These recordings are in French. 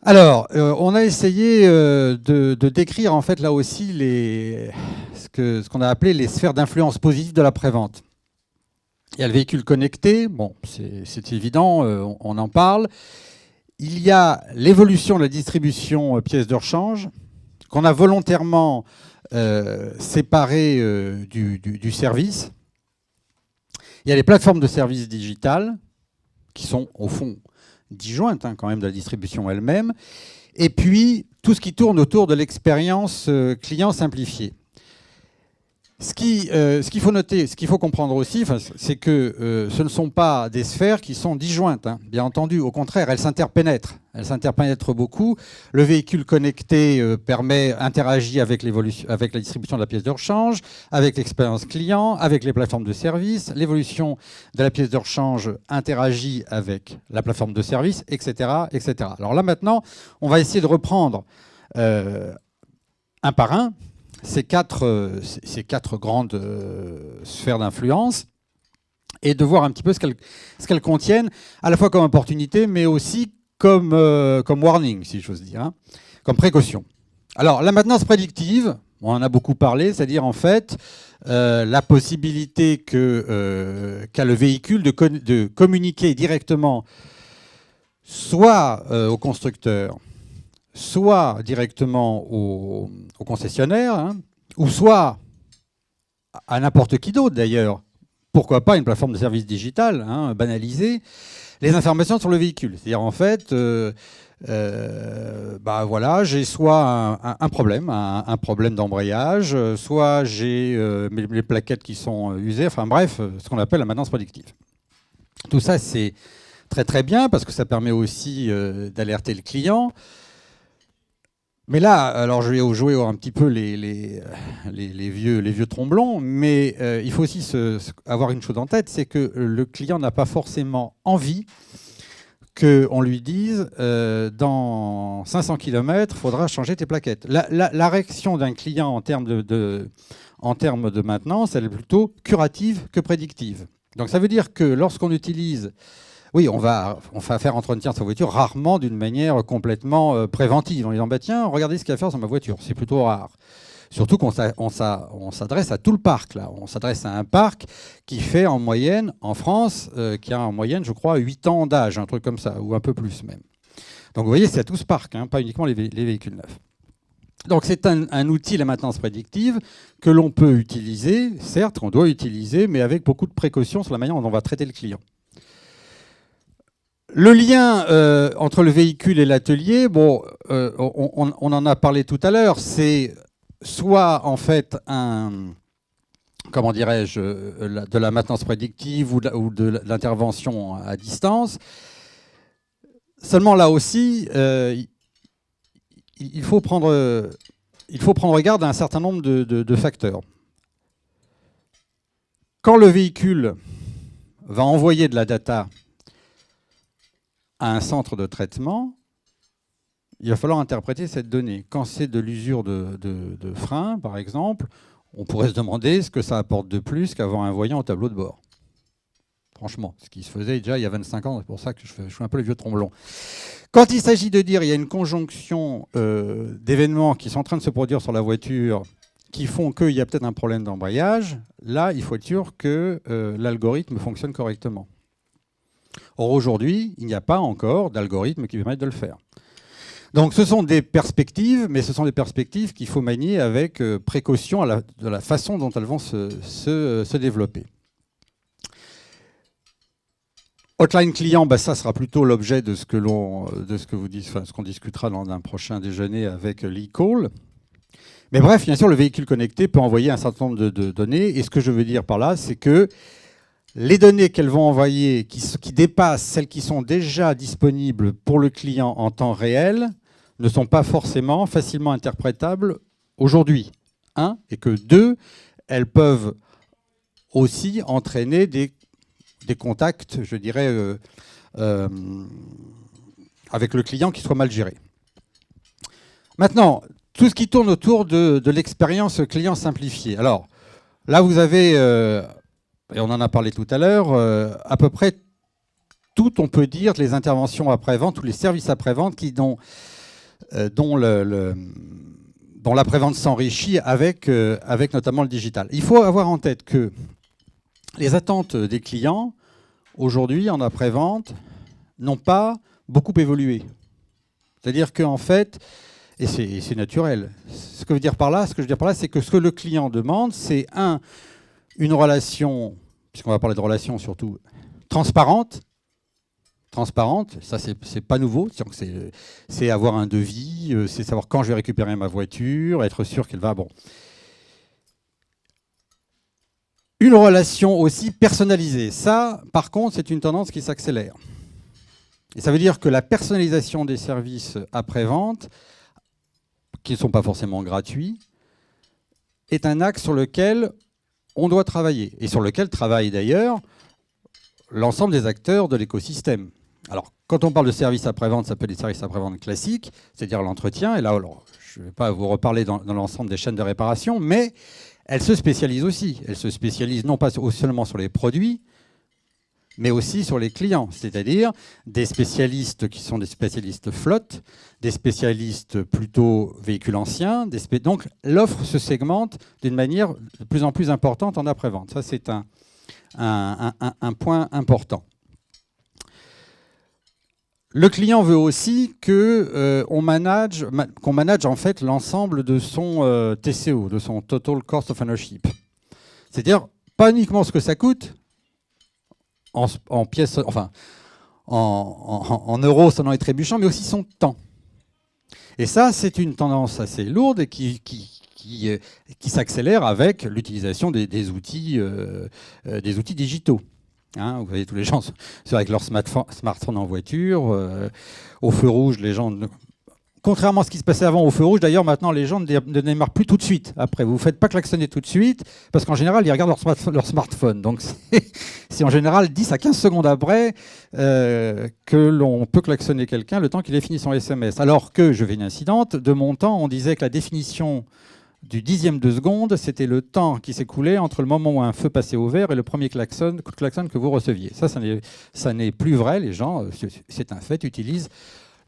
Alors, on a essayé de décrire en fait là aussi ce qu'on a appelé les sphères d'influence positive de la prévente. Il y a le véhicule connecté, bon, c'est évident, on en parle. Il y a l'évolution de la distribution pièces de rechange, qu'on a volontairement séparée du service. Il y a les plateformes de services digitales, qui sont au fond disjointes quand même de la distribution elle-même. Et puis, tout ce qui tourne autour de l'expérience client simplifiée. Ce qu'il faut noter, ce qu'il faut comprendre aussi, c'est que ce ne sont pas des sphères qui sont disjointes, bien entendu. Au contraire, elles s'interpénètrent. Elles s'interpénètrent beaucoup. Le véhicule connecté interagit avec la distribution de la pièce de rechange, avec l'expérience client, avec les plateformes de service. L'évolution de la pièce de rechange interagit avec la plateforme de service, etc., etc. Alors là, maintenant, on va essayer de reprendre un par un ces quatre grandes sphères d'influence et de voir un petit peu ce qu'elles contiennent, à la fois comme opportunité, mais aussi comme warning, si j'ose dire, comme précaution. Alors, la maintenance prédictive, on en a beaucoup parlé, c'est-à-dire en fait la possibilité qu'a le véhicule de communiquer directement soit au constructeur, soit directement au concessionnaire, ou soit à n'importe qui d'autre d'ailleurs. Pourquoi pas une plateforme de service digital banalisée, les informations sur le véhicule. C'est-à-dire en fait, voilà, j'ai soit un problème d'embrayage, soit j'ai les plaquettes qui sont usées, enfin bref, ce qu'on appelle la maintenance prédictive. Tout ça, c'est très très bien parce que ça permet aussi d'alerter le client. Mais là, alors je vais jouer un petit peu les vieux tromblons, mais il faut aussi avoir une chose en tête, c'est que le client n'a pas forcément envie qu'on lui dise dans 500 km, il faudra changer tes plaquettes. La réaction d'un client en termes de maintenance, elle est plutôt curative que prédictive. Donc ça veut dire que lorsqu'on utilise... Oui, on va faire entretien sa voiture rarement d'une manière complètement préventive. En disant, tiens, regardez ce qu'il y a à faire sur ma voiture. C'est plutôt rare. Surtout qu'on s'adresse à tout le parc. Là. On s'adresse à un parc qui fait en moyenne, en France, qui a en moyenne, je crois, 8 ans d'âge, un truc comme ça, ou un peu plus même. Donc vous voyez, c'est à tout ce parc, pas uniquement les véhicules neufs. Donc c'est un outil, la maintenance prédictive, que l'on peut utiliser, certes, qu'on doit utiliser, mais avec beaucoup de précautions sur la manière dont on va traiter le client. Le lien entre le véhicule et l'atelier, bon, on en a parlé tout à l'heure, c'est soit en fait comment dirais-je, de la maintenance prédictive ou de l'intervention à distance. Seulement là aussi, il faut prendre garde à un certain nombre de facteurs. Quand le véhicule va envoyer de la data à un centre de traitement, il va falloir interpréter cette donnée. Quand c'est de l'usure de frein, par exemple, on pourrait se demander ce que ça apporte de plus qu'avoir un voyant au tableau de bord. Franchement, ce qui se faisait déjà il y a 25 ans, c'est pour ça que je suis un peu le vieux tromblon. Quand il s'agit de dire qu'il y a une conjonction d'événements qui sont en train de se produire sur la voiture qui font qu'il y a peut-être un problème d'embrayage, là, il faut être sûr que l'algorithme fonctionne correctement. Or, aujourd'hui, il n'y a pas encore d'algorithme qui permette de le faire. Donc, ce sont des perspectives, mais ce sont des perspectives qu'il faut manier avec précaution de la façon dont elles vont se développer. Hotline client, ça sera plutôt l'objet de ce qu'on discutera dans un prochain déjeuner avec l'e-call. Mais bref, bien sûr, le véhicule connecté peut envoyer un certain nombre de données. Et ce que je veux dire par là, c'est que les données qu'elles vont envoyer, qui dépassent celles qui sont déjà disponibles pour le client en temps réel, ne sont pas forcément facilement interprétables aujourd'hui. Et que deux, elles peuvent aussi entraîner des contacts, je dirais, avec le client qui soient mal gérés. Maintenant, tout ce qui tourne autour de l'expérience client simplifiée. Alors, là, vous avez... et on en a parlé tout à l'heure, à peu près tout, on peut dire, les interventions après-vente, tous les services après-vente qui n'ont dont l'après-vente s'enrichit avec notamment le digital. Il faut avoir en tête que les attentes des clients, aujourd'hui, en après-vente, n'ont pas beaucoup évolué. C'est-à-dire qu'en fait, et c'est naturel, ce que je veux dire par là, c'est que ce que le client demande, c'est une relation, puisqu'on va parler de relation surtout, transparente, ça c'est pas nouveau, c'est avoir un devis, c'est savoir quand je vais récupérer ma voiture, être sûr qu'elle va, bon. Une relation aussi personnalisée, ça par contre c'est une tendance qui s'accélère. Et ça veut dire que la personnalisation des services après-vente, qui ne sont pas forcément gratuits, est un axe sur lequel on doit travailler, et sur lequel travaille d'ailleurs l'ensemble des acteurs de l'écosystème. Alors, quand on parle de services après-vente, ça peut être des services après-vente classiques, c'est-à-dire l'entretien, et là, alors, je ne vais pas vous reparler dans l'ensemble des chaînes de réparation, mais elle se spécialise aussi. Elle se spécialise non pas seulement sur les produits, mais aussi sur les clients, c'est-à-dire des spécialistes qui sont des spécialistes flotte, des spécialistes plutôt véhicules anciens. Donc l'offre se segmente d'une manière de plus en plus importante en après-vente. Ça, c'est un point important. Le client veut aussi qu'on manage en fait l'ensemble de son TCO, de son Total Cost of Ownership. C'est-à-dire pas uniquement ce que ça coûte, en pièces, enfin, en euros sonnant et trébuchant, mais aussi son temps. Et ça, c'est une tendance assez lourde et qui s'accélère avec l'utilisation des outils digitaux. Hein, vous voyez, tous les gens sont avec leur smartphone en voiture. Au feu rouge, les gens... Contrairement à ce qui se passait avant au feu rouge, d'ailleurs, maintenant, les gens ne démarrent plus tout de suite. Après, vous ne faites pas klaxonner tout de suite, parce qu'en général, ils regardent leur smartphone. Donc, c'est en général 10 à 15 secondes après que l'on peut klaxonner quelqu'un le temps qu'il ait fini son SMS. Alors que, je fais une incidente, de mon temps, on disait que la définition du dixième de seconde, c'était le temps qui s'écoulait entre le moment où un feu passait au vert et le premier coup de klaxon que vous receviez. Ça n'est plus vrai. Les gens, c'est un fait, utilisent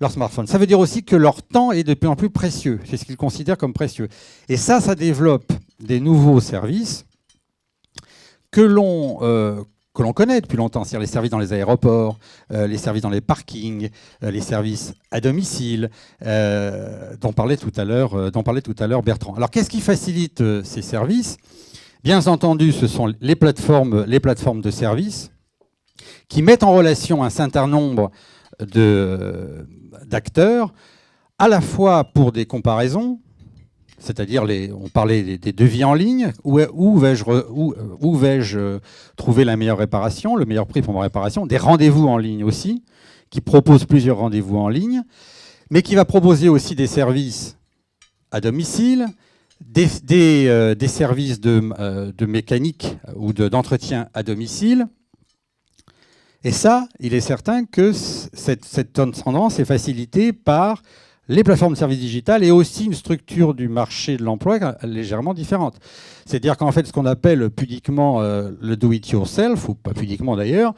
leur smartphone. Ça veut dire aussi que leur temps est de plus en plus précieux. C'est ce qu'ils considèrent comme précieux. Et ça développe des nouveaux services que l'on connaît depuis longtemps. C'est-à-dire les services dans les aéroports, les services dans les parkings, les services à domicile, dont parlait tout à l'heure Bertrand. Alors, qu'est-ce qui facilite ces services ? Bien entendu, ce sont les plateformes de services qui mettent en relation un certain nombre d'acteurs, à la fois pour des comparaisons, c'est-à-dire on parlait des devis en ligne, où vais-je trouver la meilleure réparation, le meilleur prix pour ma réparation, des rendez-vous en ligne aussi, qui proposent plusieurs rendez-vous en ligne, mais qui va proposer aussi des services à domicile, des services de mécanique ou d'entretien à domicile. Et ça, il est certain que cette tendance est facilitée par les plateformes de services digitales et aussi une structure du marché de l'emploi légèrement différente. C'est-à-dire qu'en fait, ce qu'on appelle pudiquement le do-it-yourself, ou pas pudiquement d'ailleurs,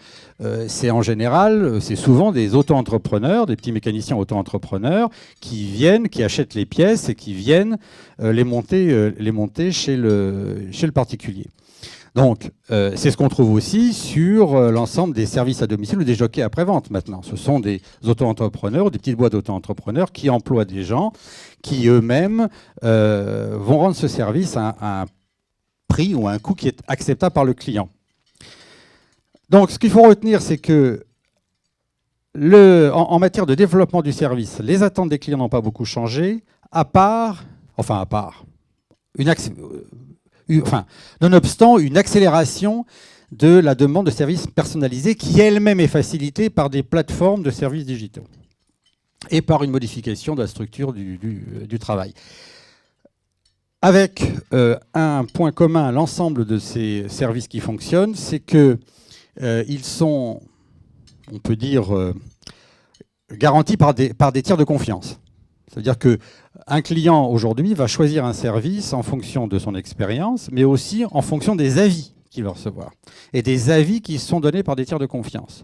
c'est en général, c'est souvent des auto-entrepreneurs, des petits mécaniciens auto-entrepreneurs qui achètent les pièces et qui viennent les monter chez le particulier. Donc, c'est ce qu'on trouve aussi sur l'ensemble des services à domicile ou des jockeys après-vente maintenant. Ce sont des auto-entrepreneurs, des petites boîtes d'auto-entrepreneurs qui emploient des gens qui eux-mêmes vont rendre ce service à un prix ou à un coût qui est acceptable par le client. Donc, ce qu'il faut retenir, c'est que en matière de développement du service, les attentes des clients n'ont pas beaucoup changé, nonobstant une accélération de la demande de services personnalisés qui elle-même est facilitée par des plateformes de services digitaux et par une modification de la structure du travail. Avec un point commun à l'ensemble de ces services qui fonctionnent, c'est qu'ils sont, on peut dire, garantis par des tiers de confiance. C'est-à-dire qu'un client aujourd'hui va choisir un service en fonction de son expérience, mais aussi en fonction des avis qu'il va recevoir, et des avis qui sont donnés par des tiers de confiance.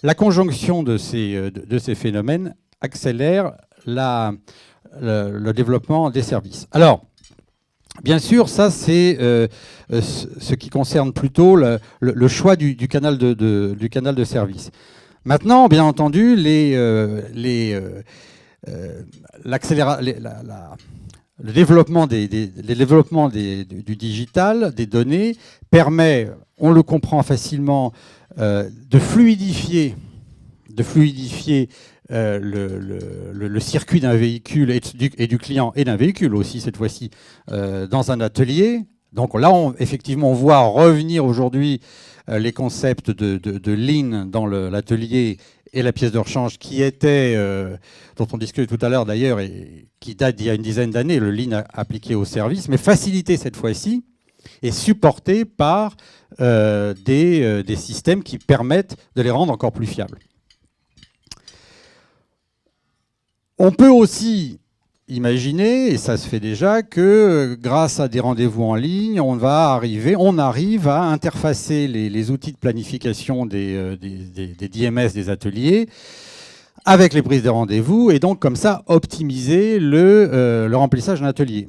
La conjonction de ces phénomènes accélère le développement des services. Alors, bien sûr, ça c'est ce qui concerne plutôt le choix du canal de service. Maintenant, bien entendu, le développement du digital, des données, permet, on le comprend facilement, de fluidifier le circuit d'un véhicule et du client et d'un véhicule aussi, cette fois-ci, dans un atelier. Donc là, effectivement, on voit revenir aujourd'hui les concepts de lean dans l'atelier et la pièce de rechange dont on discutait tout à l'heure d'ailleurs, et qui date d'il y a une dizaine d'années, le lean appliqué au service, mais facilité cette fois-ci et supporté par des systèmes qui permettent de les rendre encore plus fiables. On peut aussi imaginer, et ça se fait déjà, que grâce à des rendez-vous en ligne, on arrive à interfacer les outils de planification des DMS des ateliers avec les prises de rendez-vous, et donc comme ça optimiser le remplissage d'un atelier.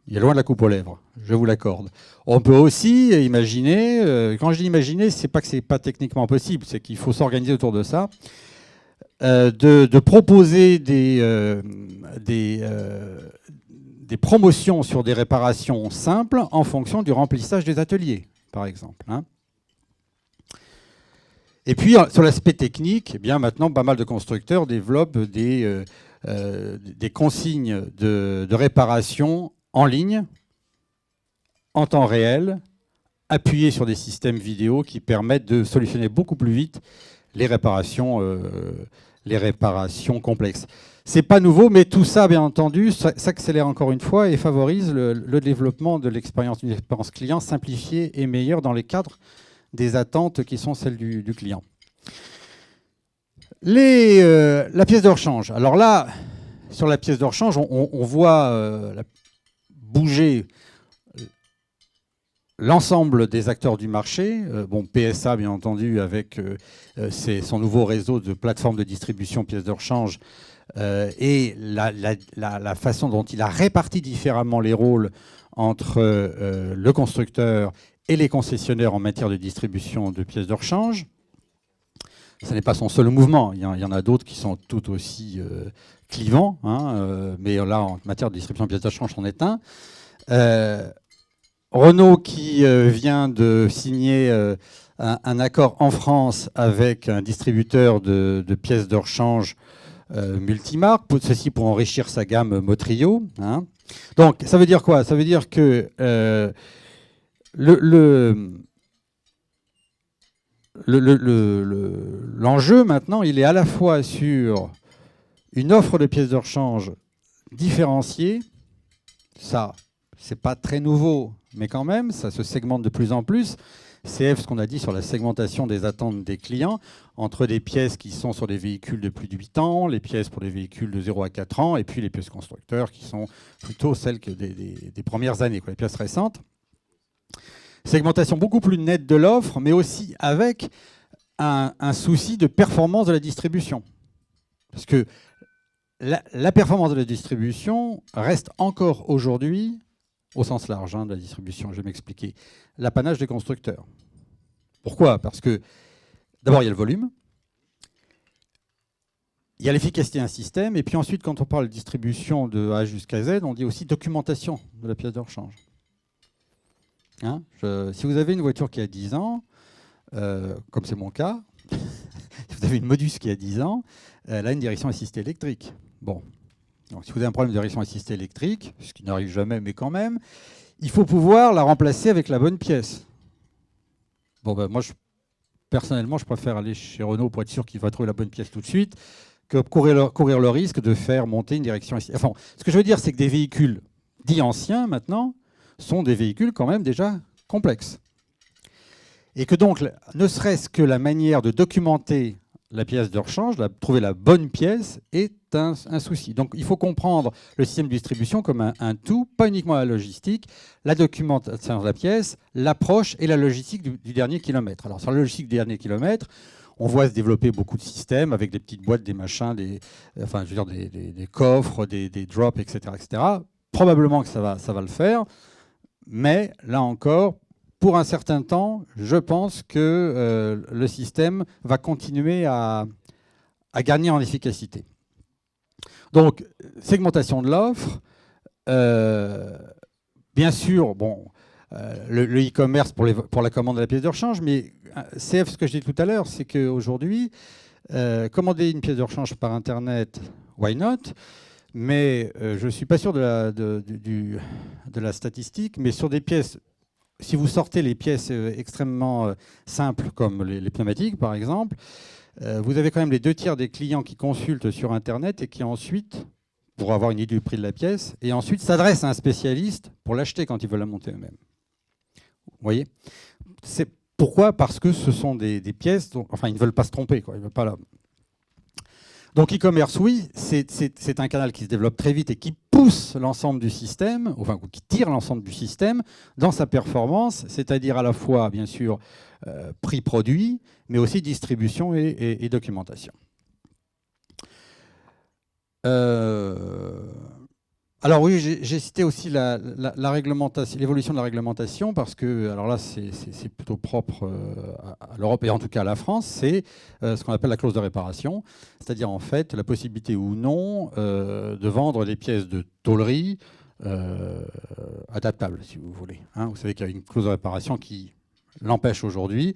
Il est loin de la coupe aux lèvres, je vous l'accorde. On peut aussi imaginer, quand je dis imaginer, c'est pas que c'est pas techniquement possible, c'est qu'il faut s'organiser autour de ça, de proposer des promotions sur des réparations simples en fonction du remplissage des ateliers, par exemple. Et puis, sur l'aspect technique, eh bien, maintenant, pas mal de constructeurs développent des consignes de réparation en ligne, en temps réel, appuyées sur des systèmes vidéo qui permettent de solutionner beaucoup plus vite les réparations complexes. C'est pas nouveau, mais tout ça, bien entendu, s'accélère encore une fois et favorise le développement de l'expérience client simplifiée et meilleure dans les cadres des attentes qui sont celles du client. La pièce de rechange. Alors là, sur la pièce de rechange, on voit bouger l'ensemble des acteurs du marché. PSA, bien entendu, avec son nouveau réseau de plateformes de distribution pièces de rechange et la façon dont il a réparti différemment les rôles entre le constructeur et les concessionnaires en matière de distribution de pièces de rechange. Ce n'est pas son seul mouvement. Il y en a d'autres qui sont tout aussi clivants, mais là, en matière de distribution de pièces de rechange, c'en est un. Renault qui vient de signer un accord en France avec un distributeur de pièces de rechange multimarque, ceci pour enrichir sa gamme Motrio. Donc ça veut dire quoi? Ça veut dire que l'enjeu maintenant, il est à la fois sur une offre de pièces de rechange différenciée. Ça, c'est pas très nouveau, mais quand même, ça se segmente de plus en plus. CF, ce qu'on a dit sur la segmentation des attentes des clients, entre des pièces qui sont sur des véhicules de plus de 8 ans, les pièces pour des véhicules de 0 à 4 ans, et puis les pièces constructeurs qui sont plutôt celles des premières années, les pièces récentes. Segmentation beaucoup plus nette de l'offre, mais aussi avec un souci de performance de la distribution. Parce que la performance de la distribution reste encore aujourd'hui, au sens large de la distribution, je vais m'expliquer, l'apanage des constructeurs. Pourquoi? Parce que d'abord, il y a le volume, il y a l'efficacité d'un système, et puis ensuite, quand on parle de distribution de A jusqu'à Z, on dit aussi documentation de la pièce de rechange. Si vous avez une voiture qui a 10 ans, comme c'est mon cas, si vous avez une Modus qui a 10 ans, elle a une direction assistée électrique. Bon. Donc, si vous avez un problème de direction assistée électrique, ce qui n'arrive jamais, mais quand même, il faut pouvoir la remplacer avec la bonne pièce. Bon, moi, personnellement, je préfère aller chez Renault pour être sûr qu'il va trouver la bonne pièce tout de suite que courir le risque de faire monter une direction assistée. Enfin, ce que je veux dire, c'est que des véhicules dits anciens, maintenant, sont des véhicules quand même déjà complexes. Et que donc, ne serait-ce que la manière de documenter la pièce de rechange, trouver la bonne pièce, est un souci. Donc il faut comprendre le système de distribution comme un tout, pas uniquement la logistique, la documentation de la pièce, l'approche et la logistique du dernier kilomètre. Alors sur la logistique du dernier kilomètre, on voit se développer beaucoup de systèmes avec des petites boîtes, des machins, enfin, je veux dire, des coffres, des drops, etc., etc. Probablement que ça va le faire, mais là encore, pour un certain temps, je pense que le système va continuer à gagner en efficacité. Donc, segmentation de l'offre. Bien sûr, bon, le e-commerce pour la commande de la pièce de rechange, mais CF, ce que je dis tout à l'heure, c'est qu'aujourd'hui, commander une pièce de rechange par Internet, why not? Mais je ne suis pas sûr de la statistique, mais sur des pièces, si vous sortez les pièces extrêmement simples, comme les pneumatiques par exemple, vous avez quand même les 2 tiers des clients qui consultent sur Internet et qui ensuite, pour avoir une idée du prix de la pièce, et ensuite s'adressent à un spécialiste pour l'acheter quand ils veulent la monter eux-mêmes. Vous voyez? C'est pourquoi? Parce que ce sont des pièces, enfin ils ne veulent pas se tromper, quoi. Ils veulent pas Donc e-commerce, oui, c'est un canal qui se développe très vite et qui pousse l'ensemble du système, enfin qui tire l'ensemble du système dans sa performance, c'est-à-dire à la fois, bien sûr, prix-produit, mais aussi distribution et documentation. Alors oui, j'ai cité aussi la réglementation, l'évolution de la réglementation, parce que, alors là, c'est plutôt propre à l'Europe et en tout cas à la France, c'est ce qu'on appelle la clause de réparation, c'est-à-dire en fait la possibilité ou non de vendre des pièces de tôlerie adaptables, si vous voulez. Hein, vous savez qu'il y a une clause de réparation qui l'empêche aujourd'hui.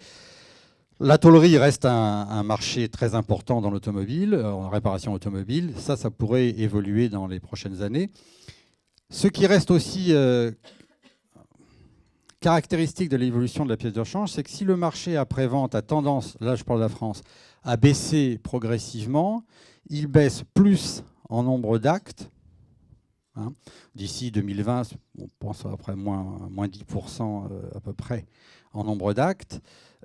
La tôlerie reste un marché très important dans l'automobile, en réparation automobile. Ça pourrait évoluer dans les prochaines années. Ce qui reste aussi caractéristique de l'évolution de la pièce de rechange, c'est que si le marché après-vente a tendance, là je parle de la France, à baisser progressivement, il baisse plus en nombre d'actes. Hein. D'ici 2020, on pense à peu près moins 10% à peu près en nombre d'actes.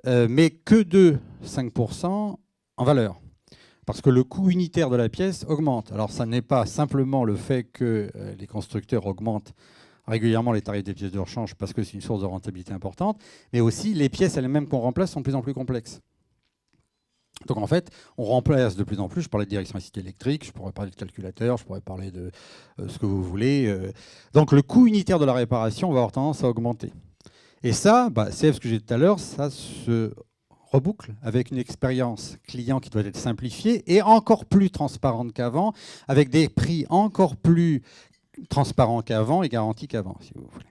Mais que de 5% en valeur. Parce que le coût unitaire de la pièce augmente. Alors, ça n'est pas simplement le fait que les constructeurs augmentent régulièrement les tarifs des pièces de rechange parce que c'est une source de rentabilité importante, mais aussi les pièces elles-mêmes qu'on remplace sont de plus en plus complexes. Donc, en fait, on remplace de plus en plus, je parlais de direction assistée électrique, je pourrais parler de calculateur, je pourrais parler de ce que vous voulez. Donc, le coût unitaire de la réparation va avoir tendance à augmenter. Et ça, c'est ce que j'ai dit tout à l'heure, ça se reboucle avec une expérience client qui doit être simplifiée et encore plus transparente qu'avant, avec des prix encore plus transparents qu'avant et garantis qu'avant, si vous voulez.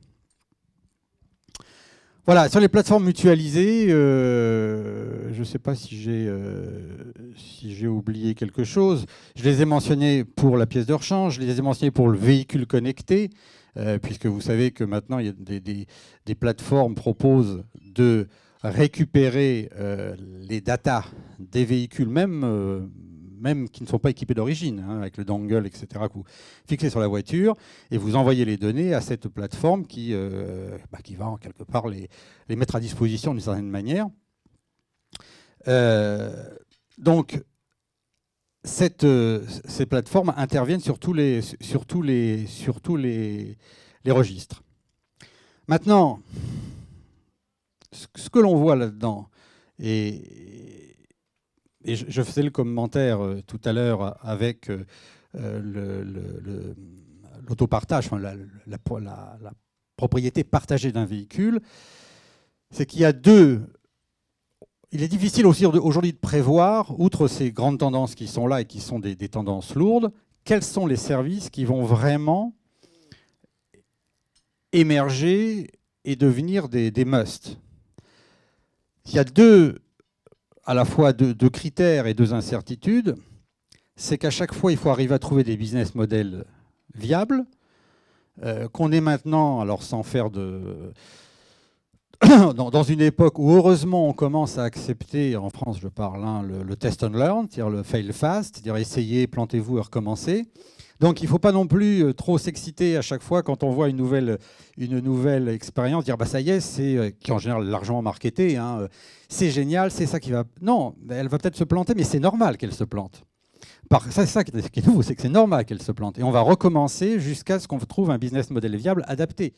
Voilà, sur les plateformes mutualisées, je ne sais pas si j'ai oublié quelque chose. Je les ai mentionnées pour la pièce de rechange, je les ai mentionnées pour le véhicule connecté, puisque vous savez que maintenant, il y a des plateformes proposent de récupérer les datas des véhicules, même qui ne sont pas équipés d'origine, hein, avec le dongle, etc., que vous fixez sur la voiture, et vous envoyez les données à cette plateforme qui va en quelque part les mettre à disposition d'une certaine manière. Donc, ces plateformes interviennent sur tous les registres. Maintenant, ce que l'on voit là-dedans, et je faisais le commentaire tout à l'heure avec l'autopartage, enfin, la propriété partagée d'un véhicule, c'est qu'il y a il est difficile aussi aujourd'hui de prévoir, outre ces grandes tendances qui sont là et qui sont des tendances lourdes, quels sont les services qui vont vraiment émerger et devenir des must. Il y a à la fois deux critères et 2 incertitudes. C'est qu'à chaque fois, il faut arriver à trouver des business models viables, qu'on est maintenant, alors sans faire dans une époque où heureusement on commence à accepter, en France je parle, hein, le test and learn, c'est-à-dire le fail fast, c'est-à-dire essayer, plantez-vous et recommencer. Donc il ne faut pas non plus trop s'exciter à chaque fois quand on voit une nouvelle expérience, dire ça y est, c'est qui est en général largement marketé, hein, c'est génial, c'est ça qui va... Non, elle va peut-être se planter, mais c'est normal qu'elle se plante. C'est ça qui est nouveau, c'est que c'est normal qu'elle se plante. Et on va recommencer jusqu'à ce qu'on trouve un business model viable adapté.